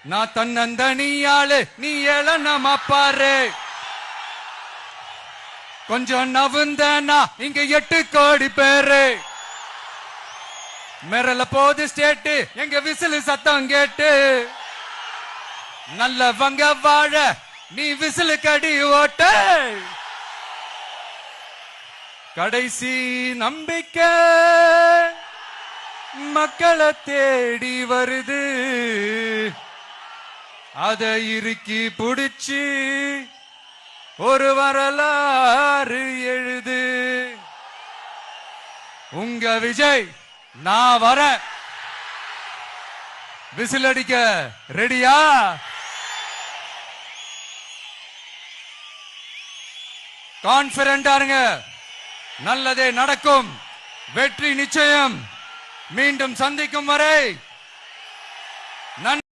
நான் தன்னந்தனியாளு நீ ஏளனமா பாரு. கொஞ்சம் நவுந்தனா இங்க 8 கோடி பேரு. மிரல போது ஸ்டேட்டு எங்க விசிலு சத்தம் கேட்டு. நல்லவங்க வாழ நீ விசிலு கடி ஓட்ட. கடைசி நம்பிக்கை மக்களை தேடி வருது. அதை இறுக்கி புடிச்சு ஒரு வரலாறு எழுது. உங்க விஜய் நான் வர. விசில் அடிக்க ரெடியா? கான்பிடண்டா இருங்க. நல்லதே நடக்கும். வெற்றி நிச்சயம். மீண்டும் சந்திக்கும் வரை நன்றி.